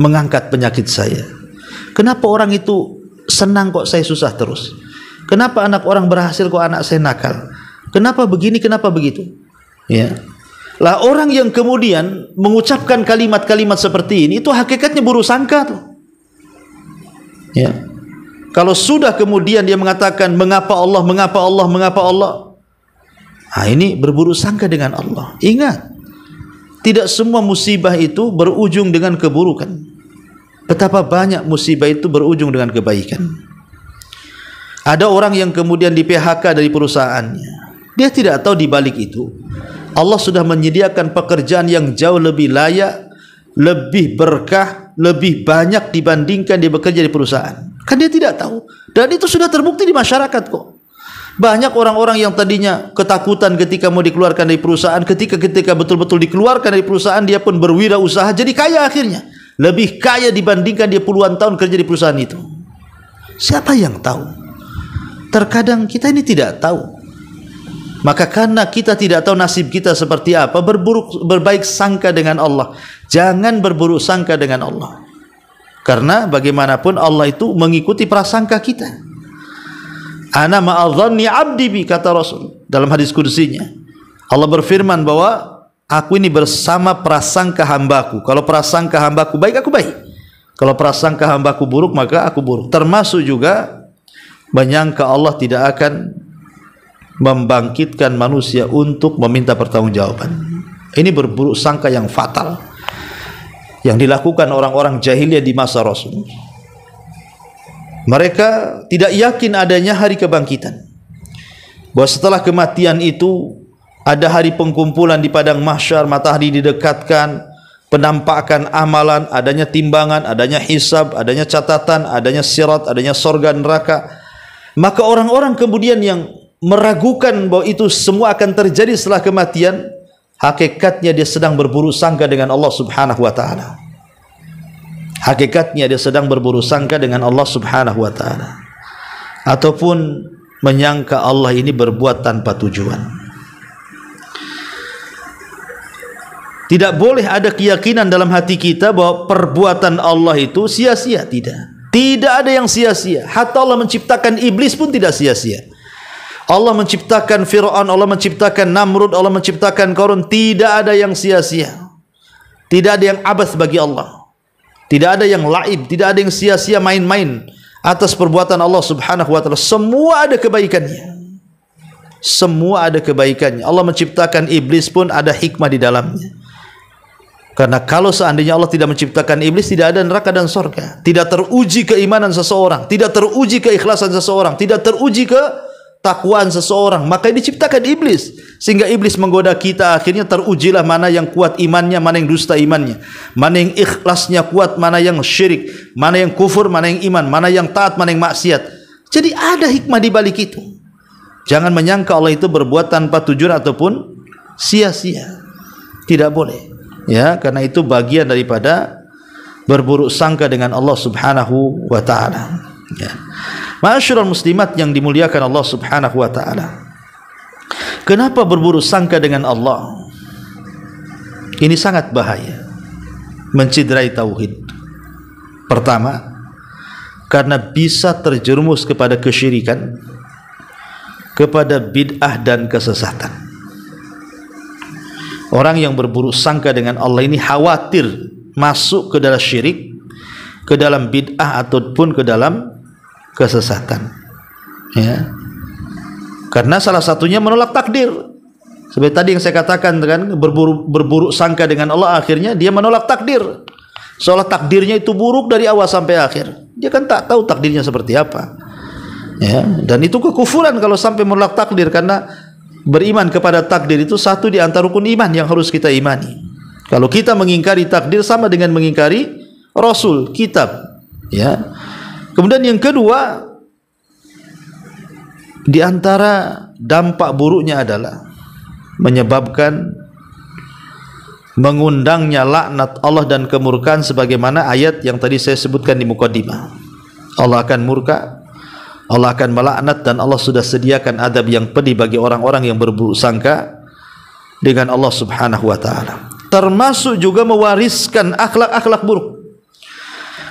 mengangkat penyakit saya? Kenapa orang itu senang kok saya susah terus? Kenapa anak orang berhasil kok anak saya nakal? Kenapa begini, kenapa begitu? Ya. Lah orang yang kemudian mengucapkan kalimat-kalimat seperti ini itu hakikatnya buruk sangka tuh. Ya. Kalau sudah kemudian dia mengatakan mengapa Allah, mengapa Allah, mengapa Allah? Nah, ini berburuk sangka dengan Allah. Ingat, tidak semua musibah itu berujung dengan keburukan. Betapa banyak musibah itu berujung dengan kebaikan. Ada orang yang kemudian di PHK dari perusahaannya. Dia tidak tahu di balik itu Allah sudah menyediakan pekerjaan yang jauh lebih layak, lebih berkah, lebih banyak dibandingkan dia bekerja di perusahaan. Kan dia tidak tahu. Dan itu sudah terbukti di masyarakat kok. Banyak orang-orang yang tadinya ketakutan ketika mau dikeluarkan dari perusahaan, ketika betul-betul dikeluarkan dari perusahaan, dia pun berwirausaha jadi kaya akhirnya. Lebih kaya dibandingkan dia puluhan tahun kerja di perusahaan itu. Siapa yang tahu? Terkadang kita ini tidak tahu. Maka karena kita tidak tahu nasib kita seperti apa, berbaik sangka dengan Allah. Jangan berburuk sangka dengan Allah. Karena bagaimanapun Allah itu mengikuti prasangka kita. Ana ma'adhanni abdi bi, kata Rasul dalam hadis kudusinya. Allah berfirman bahwa aku ini bersama prasangka hambaku. Kalau prasangka hambaku baik, aku baik. Kalau prasangka hambaku buruk, maka aku buruk. Termasuk juga menyangka Allah tidak akan membangkitkan manusia untuk meminta pertanggungjawaban. Ini berburuk sangka yang fatal yang dilakukan orang-orang jahiliyah di masa Rasul. Mereka tidak yakin adanya hari kebangkitan, bahwa setelah kematian itu ada hari pengkumpulan di padang mahsyar, matahari didekatkan, penampakan amalan, adanya timbangan, adanya hisab, adanya catatan, adanya sirat, adanya surga neraka. Maka orang-orang kemudian yang meragukan bahwa itu semua akan terjadi setelah kematian, hakikatnya dia sedang berburuk sangka dengan Allah Subhanahu wa taala. Hakikatnya dia sedang berburuk sangka dengan Allah Subhanahu wa taala, ataupun menyangka Allah ini berbuat tanpa tujuan. Tidak boleh ada keyakinan dalam hati kita bahwa perbuatan Allah itu sia-sia. Tidak ada yang sia-sia. Hatta Allah menciptakan iblis pun tidak sia-sia. Allah menciptakan Fir'aun, Allah menciptakan Namrud, Allah menciptakan Qarun, tidak ada yang sia-sia. Tidak ada yang abas bagi Allah. Tidak ada yang laib, tidak ada yang sia-sia main-main atas perbuatan Allah Subhanahu wa taala. Semua ada kebaikannya. Semua ada kebaikannya. Allah menciptakan iblis pun ada hikmah di dalamnya. Karena kalau seandainya Allah tidak menciptakan iblis, tidak ada neraka dan surga. Tidak teruji keimanan seseorang, tidak teruji keikhlasan seseorang, tidak teruji ketakwaan seseorang, maka diciptakan iblis. Sehingga iblis menggoda kita, akhirnya terujilah mana yang kuat imannya, mana yang dusta imannya, mana yang ikhlasnya kuat, mana yang syirik, mana yang kufur, mana yang iman, mana yang taat, mana yang maksiat. Jadi ada hikmah di balik itu. Jangan menyangka Allah itu berbuat tanpa tujuan ataupun sia-sia. Tidak boleh. Ya, karena itu bagian daripada berburuk sangka dengan Allah Subhanahu wa taala. Ya. Ma'asyiral muslimat yang dimuliakan Allah Subhanahu wa taala. Kenapa berburuk sangka dengan Allah? Ini sangat bahaya, menciderai tauhid. Pertama, karena bisa terjerumus kepada kesyirikan, kepada bid'ah dan kesesatan. Orang yang berburuk sangka dengan Allah ini khawatir masuk ke dalam syirik, ke dalam bid'ah ataupun ke dalam kesesatan. Ya. Karena salah satunya menolak takdir. Seperti tadi yang saya katakan, kan, berburuk sangka dengan Allah, akhirnya dia menolak takdir. Seolah takdirnya itu buruk dari awal sampai akhir. Dia kan tak tahu takdirnya seperti apa. Ya, dan itu kekufuran kalau sampai menolak takdir, karena beriman kepada takdir itu satu di antara rukun iman yang harus kita imani. Kalau kita mengingkari takdir sama dengan mengingkari Rasul, kitab. Ya. Kemudian yang kedua, di antara dampak buruknya adalah menyebabkan mengundangnya laknat Allah dan kemurkaan, sebagaimana ayat yang tadi saya sebutkan di mukadimah. Allah akan murka, Allah akan melaknat, dan Allah sudah sediakan adab yang pedih bagi orang-orang yang berburuk sangka dengan Allah Subhanahu wa taala. Termasuk juga mewariskan akhlak-akhlak buruk.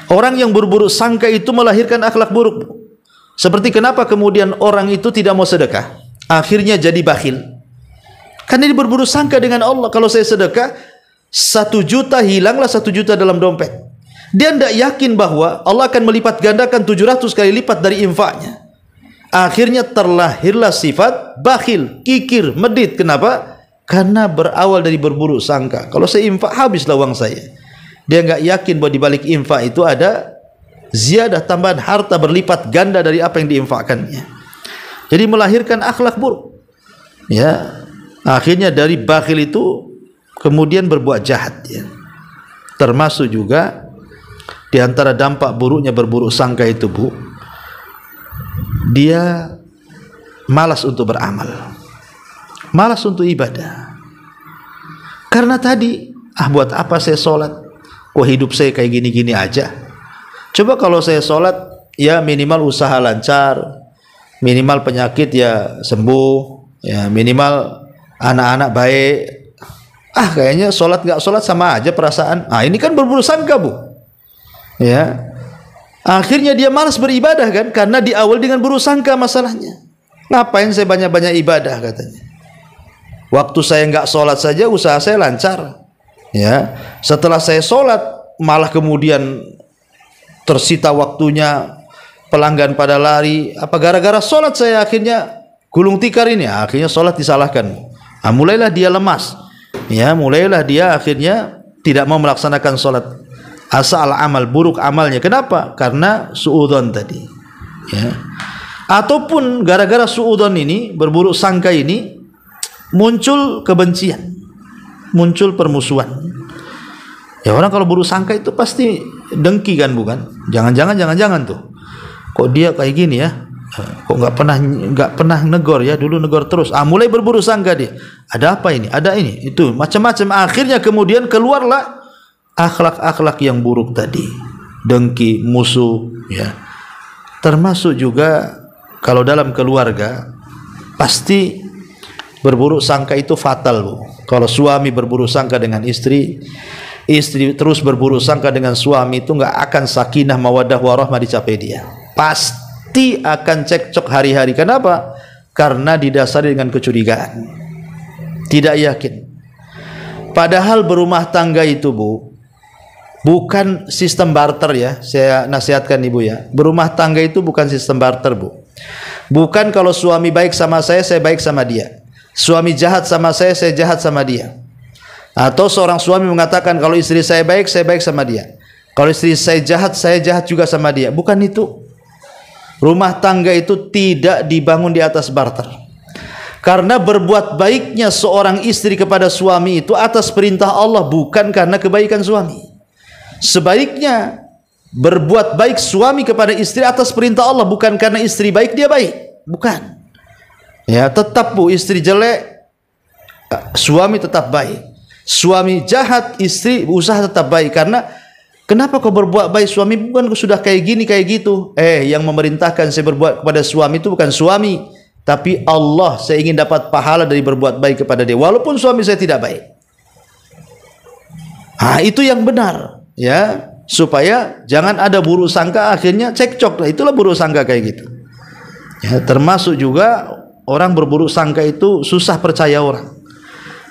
Orang yang berburuk sangka itu melahirkan akhlak buruk. Seperti kenapa kemudian orang itu tidak mau sedekah, akhirnya jadi bakhil. Karena dia berburuk sangka dengan Allah. Kalau saya sedekah 1 juta, hilanglah 1 juta dalam dompet. Dia tidak yakin bahwa Allah akan melipat gandakan 700 kali lipat dari infaknya. Akhirnya terlahirlah sifat bakhil, kikir, medit. Kenapa? Karena berawal dari berburuk sangka. Kalau saya infak, habislah uang saya. Dia enggak yakin bahwa di balik infak itu ada ziyadah, tambahan harta berlipat ganda dari apa yang diinfakkannya. Jadi melahirkan akhlak buruk. Ya, akhirnya dari bakhil itu kemudian berbuat jahat. Ya. Termasuk juga di antara dampak buruknya berburuk sangka itu, Bu, dia malas untuk beramal, malas untuk ibadah. Karena tadi, buat apa saya sholat? Kok hidup saya kayak gini-gini aja? Coba kalau saya sholat, ya minimal usaha lancar, minimal penyakit ya sembuh, ya minimal anak-anak baik. Kayaknya sholat nggak sholat sama aja perasaan. Ini kan berburuk sangka, Bu. Ya, akhirnya dia malas beribadah kan, karena di awal dengan buruk sangka masalahnya. Ngapain saya banyak-banyak ibadah katanya? Waktu saya nggak sholat saja usaha saya lancar. Ya, setelah saya sholat malah kemudian tersita waktunya, pelanggan pada lari. Apa gara-gara sholat saya akhirnya gulung tikar ini? Akhirnya sholat disalahkan. Mulailah dia lemas. Ya, mulailah dia akhirnya tidak mau melaksanakan sholat. Asal amal buruk amalnya. Kenapa? Karena suudzon tadi. Ya. Ataupun gara-gara suudzon ini, berburuk sangka ini, muncul kebencian, muncul permusuhan. Ya, orang kalau buruk sangka itu pasti dengki kan, bukan? Jangan-jangan tuh. Kok dia kayak gini ya? Kok nggak pernah negor ya? Dulu negor terus. Mulai berburuk sangka dia. Ada apa ini? Ada ini, itu macam-macam. Akhirnya kemudian keluarlah akhlak-akhlak yang buruk tadi. Dengki, musuh, ya. Termasuk juga kalau dalam keluarga pasti berburuk sangka itu fatal, Bu. Kalau suami berburuk sangka dengan istri, istri terus berburuk sangka dengan suami, itu nggak akan sakinah mawaddah warahmah dicapai dia. Pasti akan cekcok hari-hari. Kenapa? Karena didasari dengan kecurigaan, tidak yakin. Padahal berumah tangga itu, Bu, bukan sistem barter ya. Saya nasihatkan Ibu ya, berumah tangga itu bukan sistem barter, Bu. Bukan kalau suami baik sama saya baik sama dia. Suami jahat sama saya jahat sama dia. Atau seorang suami mengatakan kalau istri saya baik sama dia. Kalau istri saya jahat juga sama dia. Bukan itu. Rumah tangga itu tidak dibangun di atas barter. Karena berbuat baiknya seorang istri kepada suami itu atas perintah Allah, bukan karena kebaikan suami. Sebaliknya berbuat baik suami kepada istri atas perintah Allah, bukan karena istri baik dia baik. Bukan. Ya, tetap, Bu, istri jelek, suami tetap baik. Suami jahat, istri usaha tetap baik. Karena kenapa kau berbuat baik suami? Bukan kau sudah kayak gini kayak gitu. Yang memerintahkan saya berbuat kepada suami itu bukan suami, tapi Allah. Saya ingin dapat pahala dari berbuat baik kepada dia, walaupun suami saya tidak baik. Itu yang benar, ya, supaya jangan ada buruk sangka akhirnya cekcok. Itulah buruk sangka kayak gitu. Ya, termasuk juga orang berburuk sangka itu susah percaya orang.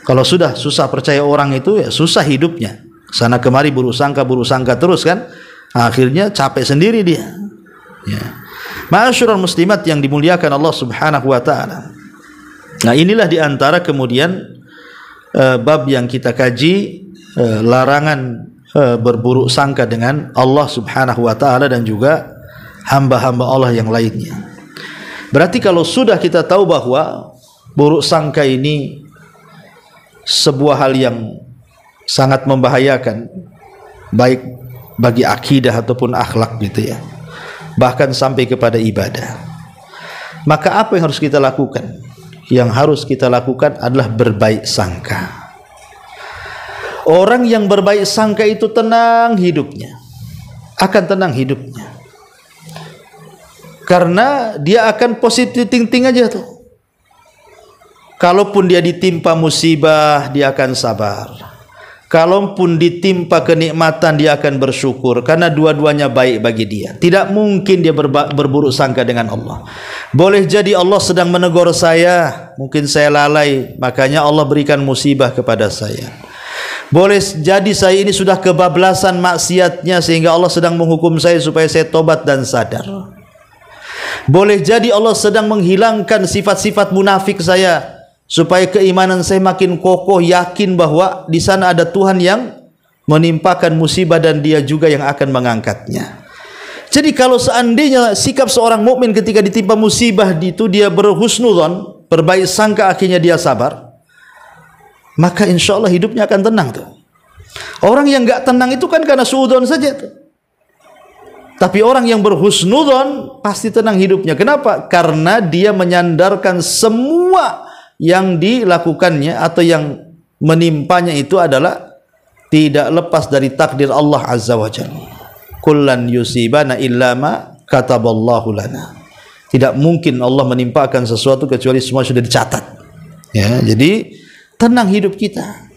Kalau sudah susah percaya orang itu, ya susah hidupnya. Sana kemari buruk sangka terus kan. Akhirnya capek sendiri dia. Ya. Ma'asyiral muslimat yang dimuliakan Allah Subhanahu wa taala. Nah, inilah diantara kemudian bab yang kita kaji, larangan berburuk sangka dengan Allah Subhanahu wa taala dan juga hamba-hamba Allah yang lainnya. Berarti kalau sudah kita tahu bahwa buruk sangka ini sebuah hal yang sangat membahayakan, baik bagi akidah ataupun akhlak gitu ya, bahkan sampai kepada ibadah, maka apa yang harus kita lakukan? Yang harus kita lakukan adalah berbaik sangka. Orang yang berbaik sangka itu tenang hidupnya, akan tenang hidupnya, karena dia akan positive thinking aja tuh. Kalaupun dia ditimpa musibah, dia akan sabar. Kalaupun ditimpa kenikmatan, dia akan bersyukur, karena dua-duanya baik bagi dia. Tidak mungkin dia berburuk sangka dengan Allah. Boleh jadi Allah sedang menegur saya, mungkin saya lalai, makanya Allah berikan musibah kepada saya. Boleh jadi saya ini sudah kebablasan maksiatnya, sehingga Allah sedang menghukum saya supaya saya tobat dan sadar. Boleh jadi Allah sedang menghilangkan sifat-sifat munafik saya, supaya keimanan saya makin kokoh, yakin bahwa di sana ada Tuhan yang menimpakan musibah dan dia juga yang akan mengangkatnya. Jadi kalau seandainya sikap seorang mukmin ketika ditimpa musibah itu dia berhusnudzon, berbaik sangka, akhirnya dia sabar, maka insya Allah hidupnya akan tenang tuh. Orang yang enggak tenang itu kan karena suudzon saja tuh. Tapi orang yang berhusnudzon pasti tenang hidupnya. Kenapa? Karena dia menyandarkan semua yang dilakukannya atau yang menimpanya itu adalah tidak lepas dari takdir Allah Azza wa Jalla. Kullan yusibana illa ma kataballahu lana. Tidak mungkin Allah menimpakan sesuatu kecuali semua sudah dicatat. Ya, jadi tenang hidup kita.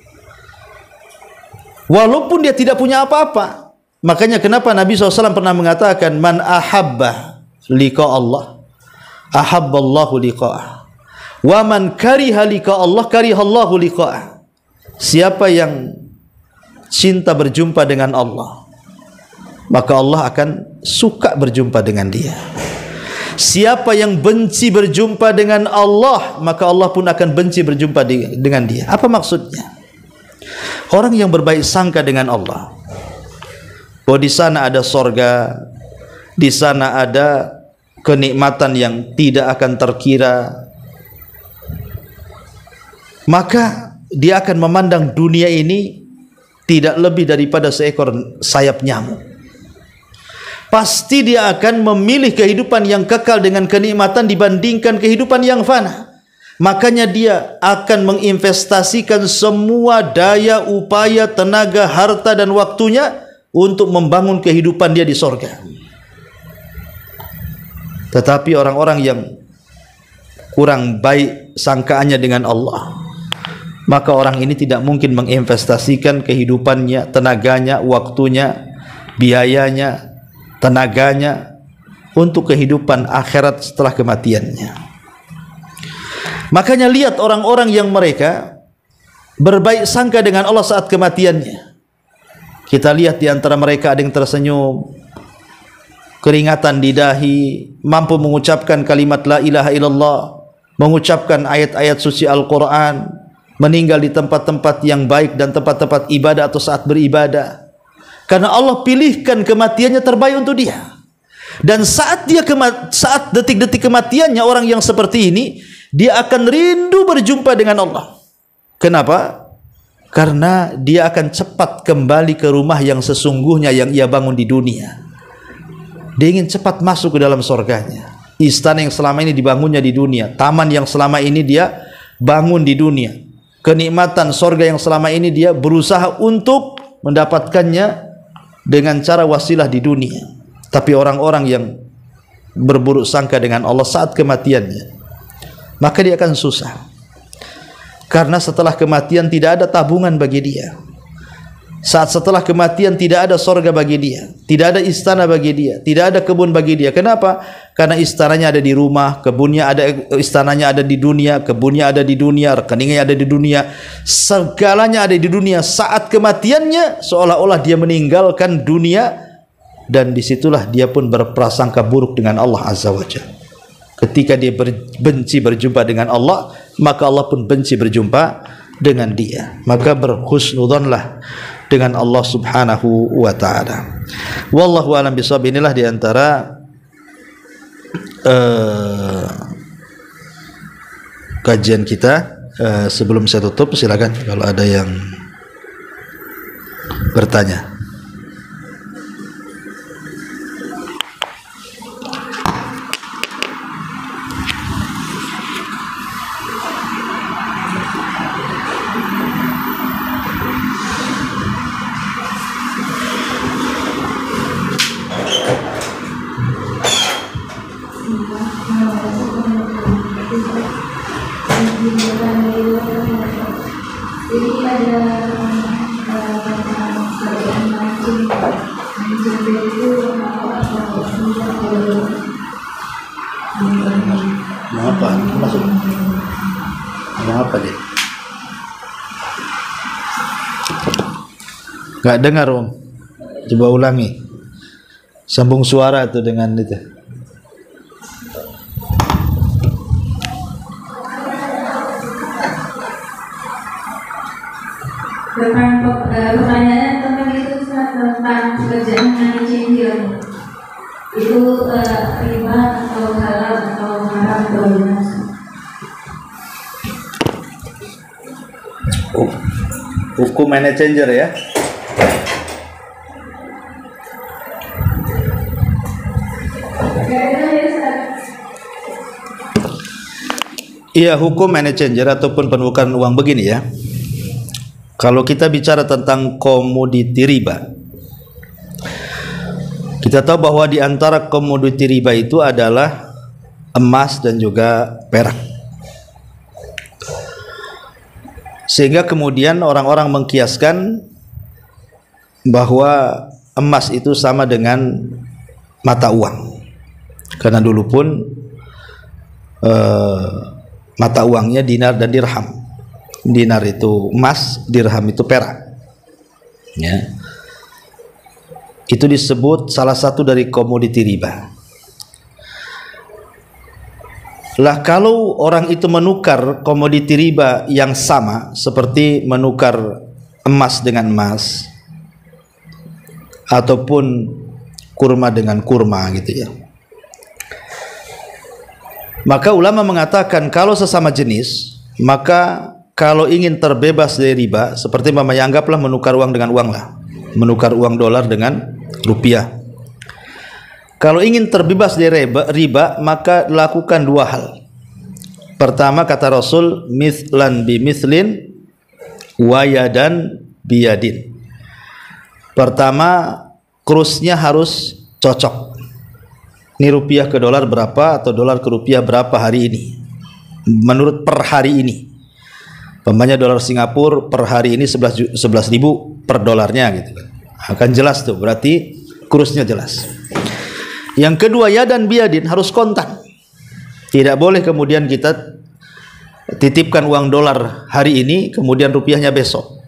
Walaupun dia tidak punya apa-apa. Makanya kenapa Nabi SAW pernah mengatakan, man ahabba liqa Allah, ahabballahu liqa'ah. Wa man kariha liqa Allah, karihallahu liqa'ah. Siapa yang cinta berjumpa dengan Allah, maka Allah akan suka berjumpa dengan dia. Siapa yang benci berjumpa dengan Allah, maka Allah pun akan benci berjumpa dengan dia. Apa maksudnya? Orang yang berbaik sangka dengan Allah, bahwa di sana ada sorga, di sana ada kenikmatan yang tidak akan terkira, maka dia akan memandang dunia ini tidak lebih daripada seekor sayap nyamuk. Pasti dia akan memilih kehidupan yang kekal dengan kenikmatan dibandingkan kehidupan yang fana. Makanya dia akan menginvestasikan semua daya, upaya, tenaga, harta dan waktunya untuk membangun kehidupan dia di sorga. Tetapi orang-orang yang kurang baik sangkaannya dengan Allah, maka orang ini tidak mungkin menginvestasikan kehidupannya, tenaganya, waktunya, biayanya, tenaganya untuk kehidupan akhirat setelah kematiannya. Makanya lihat orang-orang yang mereka berbaik sangka dengan Allah saat kematiannya. Kita lihat di antara mereka ada yang tersenyum, keringatan di dahi, mampu mengucapkan kalimat la ilaha illallah, mengucapkan ayat-ayat suci Al-Quran, meninggal di tempat-tempat yang baik dan tempat-tempat ibadah atau saat beribadah. Karena Allah pilihkan kematiannya terbaik untuk dia. Dan saat detik-detik kematiannya orang yang seperti ini, dia akan rindu berjumpa dengan Allah. Kenapa? Karena dia akan cepat kembali ke rumah yang sesungguhnya yang ia bangun di dunia. Dia ingin cepat masuk ke dalam surganya. Istana yang selama ini dibangunnya di dunia, taman yang selama ini dia bangun di dunia, kenikmatan surga yang selama ini dia berusaha untuk mendapatkannya dengan cara wasilah di dunia. Tapi orang-orang yang berburuk sangka dengan Allah saat kematiannya, maka dia akan susah. Karena setelah kematian tidak ada tabungan bagi dia. Saat setelah kematian tidak ada sorga bagi dia, tidak ada istana bagi dia, tidak ada kebun bagi dia. Kenapa? Karena istananya ada di rumah, kebunnya ada, istananya ada di dunia, kebunnya ada di dunia, rekeningnya ada di dunia, segalanya ada di dunia. Saat kematiannya seolah-olah dia meninggalkan dunia, dan disitulah dia pun berprasangka buruk dengan Allah Azza wa Jalla. Ketika dia benci berjumpa dengan Allah, maka Allah pun benci berjumpa dengan dia. Maka berhusnudzonlah dengan Allah Subhanahu wa taala. Wallahu a'lam bishawab. Inilah di antara kajian kita. Sebelum saya tutup, silakan kalau ada yang bertanya. Jadi ada kerjaan mancing itu apa? Masuk. Apa dia? Gak dengar, Om. Coba ulangi. Sambung suara itu dengan itu. Pertanyaannya tentang itu tentang pekerjaan money changer. Itu riba atau halal atau haram atau bagaimana? Hukum money changer ya. Iya, hukum money changer ataupun penukaran uang begini ya. Kalau kita bicara tentang komoditi riba, kita tahu bahwa di antara komoditi riba itu adalah emas dan juga perak. Sehingga kemudian orang-orang mengkiaskan bahwa emas itu sama dengan mata uang. Karena dulu pun mata uangnya dinar dan dirham. Dinar itu emas, dirham itu perak. Ya. Itu disebut salah satu dari komoditi riba. Lah kalau orang itu menukar komoditi riba yang sama seperti menukar emas dengan emas ataupun kurma dengan kurma gitu ya. Maka ulama mengatakan kalau sesama jenis, maka kalau ingin terbebas dari riba, seperti mamanya anggaplah menukar uang dengan uang lah, menukar uang dolar dengan rupiah. Kalau ingin terbebas dari riba, maka lakukan dua hal. Pertama kata Rasul, mithlan bi mithlin wa yadan biyadin. Pertama, kursnya harus cocok. Ini rupiah ke dolar berapa atau dolar ke rupiah berapa hari ini? Menurut per hari ini. Umpamanya dolar Singapura per hari ini 11.000 per dolarnya gitu kan. Akan jelas tuh, berarti kursnya jelas. Yang kedua, yadan biyadin, harus kontan. Tidak boleh kemudian kita titipkan uang dolar hari ini kemudian rupiahnya besok.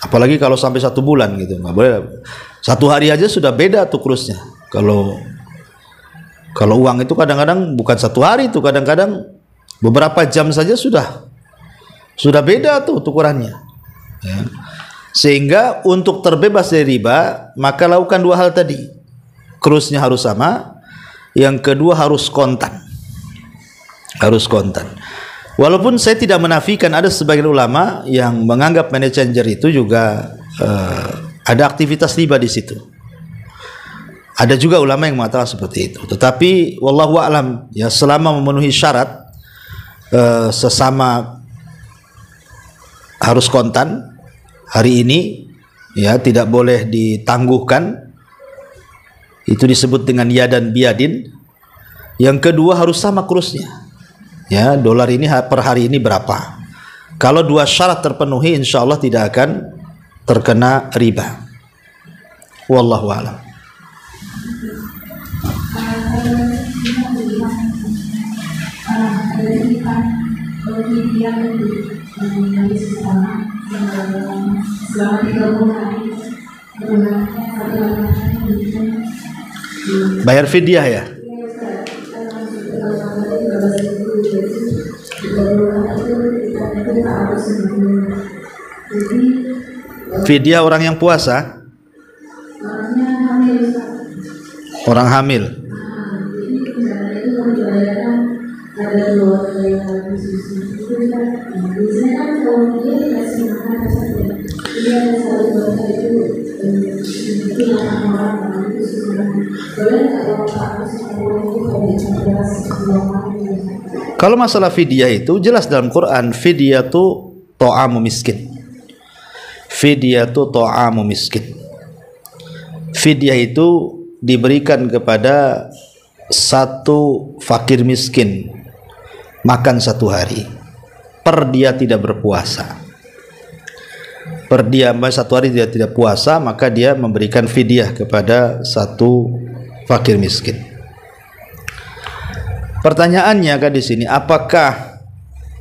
Apalagi kalau sampai 1 bulan gitu, nggak boleh. 1 hari aja sudah beda tuh kursnya. Kalau uang itu kadang-kadang bukan 1 hari, itu kadang-kadang beberapa jam saja sudah beda tuh tukurannya ya. Sehingga untuk terbebas dari riba, maka lakukan 2 hal tadi. Kursnya harus sama, yang kedua harus kontan. Harus kontan. Walaupun saya tidak menafikan ada sebagian ulama yang menganggap money changer itu juga ada aktivitas riba di situ. Ada juga ulama yang mengatakan seperti itu. Tetapi wallahu a'lam ya, selama memenuhi syarat sesama harus kontan hari ini ya, tidak boleh ditangguhkan, itu disebut dengan yadan biyadin. Yang kedua harus sama kursnya ya, dolar ini per hari ini berapa. Kalau 2 syarat terpenuhi, insya Allah tidak akan terkena riba. Wallahu a'lam. Bayar fidyah ya? Fidyah orang yang puasa? Orang hamil. Kalau masalah fidyah itu jelas dalam Quran, fidyah itu ta'amu miskin. Fidyah itu ta'amu miskin. Fidyah itu diberikan kepada satu fakir miskin makan 1 hari. per dia tidak berpuasa. Per dia 1 hari dia tidak puasa, maka dia memberikan fidyah kepada 1 fakir miskin. Pertanyaannya kan di sini, apakah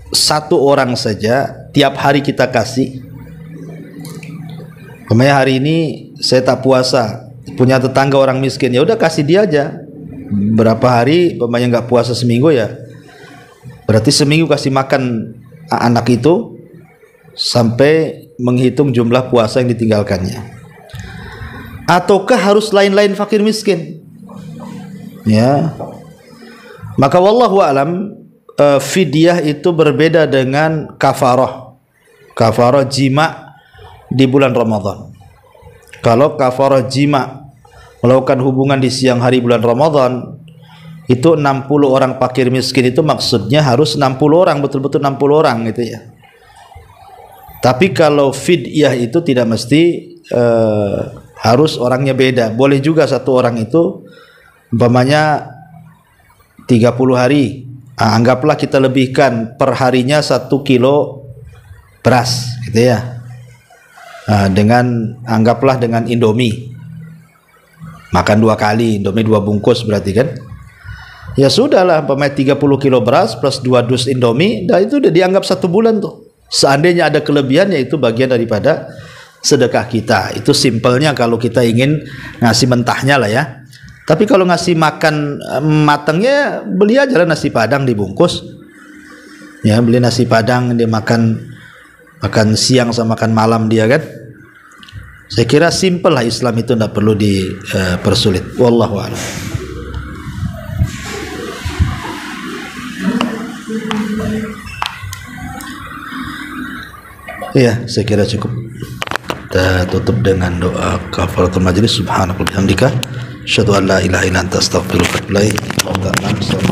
1 orang saja tiap hari kita kasih? Kemarin hari ini saya tak puasa, punya tetangga orang miskin, ya udah kasih dia aja. Berapa hari pemainnya nggak puasa seminggu, ya berarti seminggu kasih makan anak itu sampai menghitung jumlah puasa yang ditinggalkannya. Ataukah harus lain-lain fakir miskin? Ya, maka wallahu alam, fidyah itu berbeda dengan kafarah. Kafarah jima di bulan Ramadan. Kalau kafarah jima, melakukan hubungan di siang hari bulan Ramadan, itu 60 orang fakir miskin, itu maksudnya harus 60 orang, betul-betul 60 orang gitu ya. Tapi kalau fidyah itu tidak mesti harus orangnya beda. Boleh juga 1 orang itu umpamanya 30 hari. Anggaplah kita lebihkan per harinya 1 kilo beras gitu ya. Dengan anggaplah dengan Indomie. Makan 2 kali, Indomie 2 bungkus berarti kan. Ya sudahlah, umpamanya 30 kilo beras plus 2 dus Indomie, dah itu udah dianggap 1 bulan tuh. Seandainya ada kelebihan, yaitu bagian daripada sedekah kita. Itu simpelnya kalau kita ingin ngasih mentahnya lah ya. Tapi kalau ngasih makan matangnya, beli aja lah nasi padang dibungkus. Ya, beli nasi padang, dia makan siang sama makan malam dia kan. Saya kira simpel lah, Islam itu tidak perlu dipersulit. Wallahu a'lam. Iya, saya kira cukup. Kita tutup dengan doa kafaratul majlis. Subhanakallahumma wa bihamdika, asyhadu an la ilaha illa anta, astaghfiruka wa atubu ilaik.